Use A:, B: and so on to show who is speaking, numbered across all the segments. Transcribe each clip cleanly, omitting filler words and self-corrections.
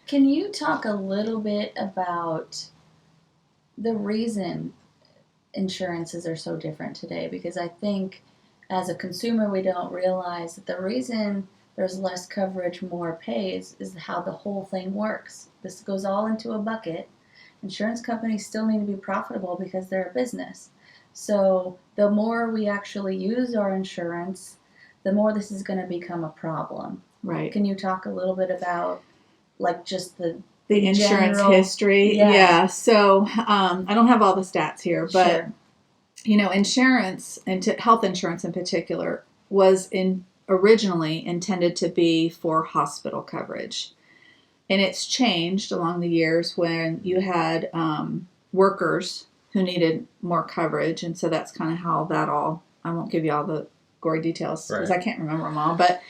A: Can you talk a little bit about the reason insurances are so different today? Because I think as a consumer, we don't realize that the reason there's less coverage, more pays is how the whole thing works. This goes all into a bucket. Insurance companies still need to be profitable because they're a business. So the more we actually use our insurance, the more this is going to become a problem.
B: Right.
A: Can you talk a little bit about like just the
B: insurance
A: general
B: history? Yeah. So I don't have all the stats here, but
A: Sure.
B: Insurance and health insurance in particular was originally intended to be for hospital coverage. And it's changed along the years when you had workers who needed more coverage. And so that's kind of how that all, I won't give you all the gory details because I can't remember them all. But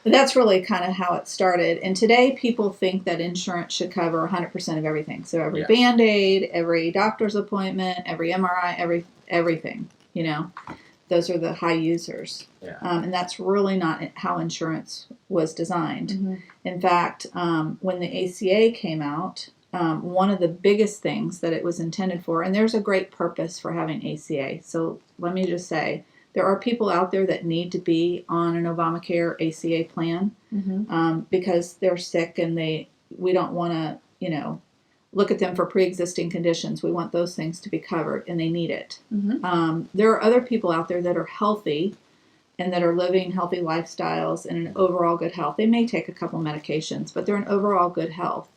B: that's really kind of how it started. And today people think that insurance should cover 100% of everything. So every Band-Aid, every doctor's appointment, every MRI, everything, Those are the high users.
C: Yeah.
B: And that's really not how insurance was designed.
A: Mm-hmm.
B: In fact, when the ACA came out, one of the biggest things that it was intended for, and there's a great purpose for having ACA. So let me just say, there are people out there that need to be on an Obamacare ACA plan because they're sick and we don't want to, look at them for pre-existing conditions. We want those things to be covered, and they need it.
A: Mm-hmm.
B: There are other people out there that are healthy and that are living healthy lifestyles and in overall good health. They may take a couple medications, but they're in overall good health.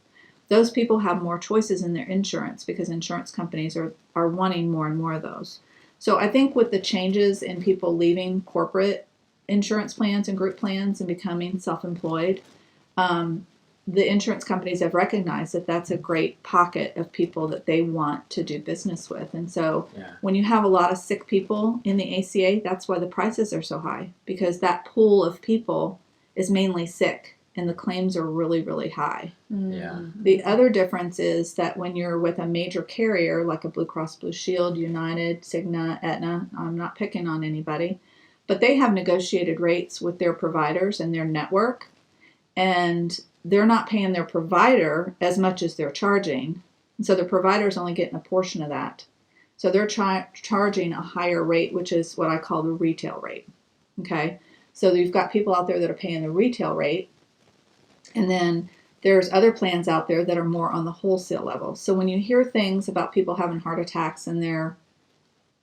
B: Those people have more choices in their insurance because insurance companies are wanting more and more of those. So I think with the changes in people leaving corporate insurance plans and group plans and becoming self-employed, the insurance companies have recognized that that's a great pocket of people that they want to do business with. And so when you have a lot of sick people in the ACA, that's why the prices are so high, because that pool of people is mainly sick and the claims are really, really high.
C: Yeah.
B: The other difference is that when you're with a major carrier like a Blue Cross Blue Shield, United, Cigna, Aetna, I'm not picking on anybody, but they have negotiated rates with their providers and their network, and they're not paying their provider as much as they're charging. And so the provider's only getting a portion of that. So they're charging a higher rate, which is what I call the retail rate. Okay. So you've got people out there that are paying the retail rate. And then there's other plans out there that are more on the wholesale level. So when you hear things about people having heart attacks and they're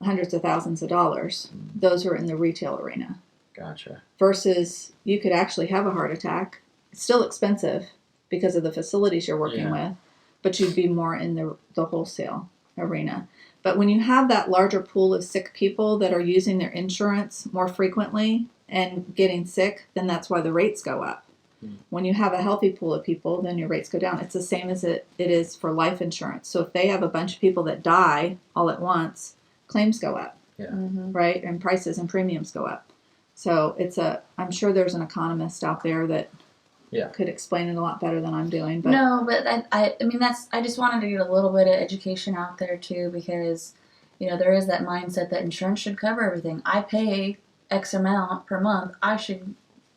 B: hundreds of thousands of dollars, those are in the retail arena.
C: Gotcha.
B: Versus you could actually have a heart attack. It's still expensive because of the facilities you're working with, but you'd be more in the wholesale arena. But when you have that larger pool of sick people that are using their insurance more frequently and getting sick, then that's why the rates go up. When you have a healthy pool of people, then your rates go down. It's the same as it is for life insurance. So if they have a bunch of people that die all at once, claims go up, right? And prices and premiums go up. So I'm sure there's an economist out there that could explain it a lot better than I'm doing. But
A: no, but I just wanted to get a little bit of education out there too, because there is that mindset that insurance should cover everything. I pay X amount per month, I should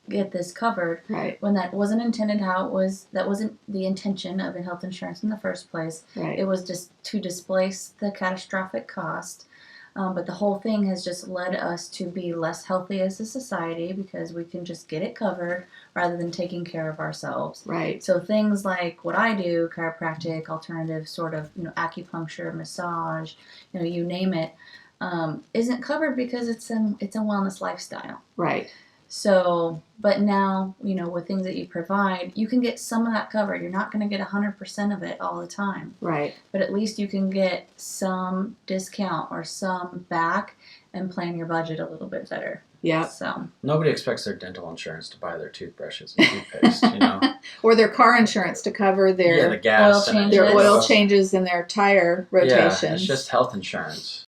A: get this covered.
B: Right.
A: When that wasn't intended how it was. That wasn't the intention of health insurance in the first place.
B: Right.
A: It was just to displace the catastrophic cost. But the whole thing has just led us to be less healthy as a society because we can just get it covered rather than taking care of ourselves.
B: Right.
A: So things like what I do, chiropractic, alternative sort of, acupuncture, massage, you name it, isn't covered because it's a wellness lifestyle.
B: Right.
A: So, but now, with things that you provide, you can get some of that covered. You're not going to get 100% of it all the time.
B: Right.
A: But at least you can get some discount or some back and plan your budget a little bit better.
B: Yeah.
A: So
C: nobody expects their dental insurance to buy their toothbrushes and toothpaste,
B: or their car insurance to cover their
C: the gas
A: oil changes.
B: Their oil changes and their tire rotation.
C: Yeah, it's just health insurance.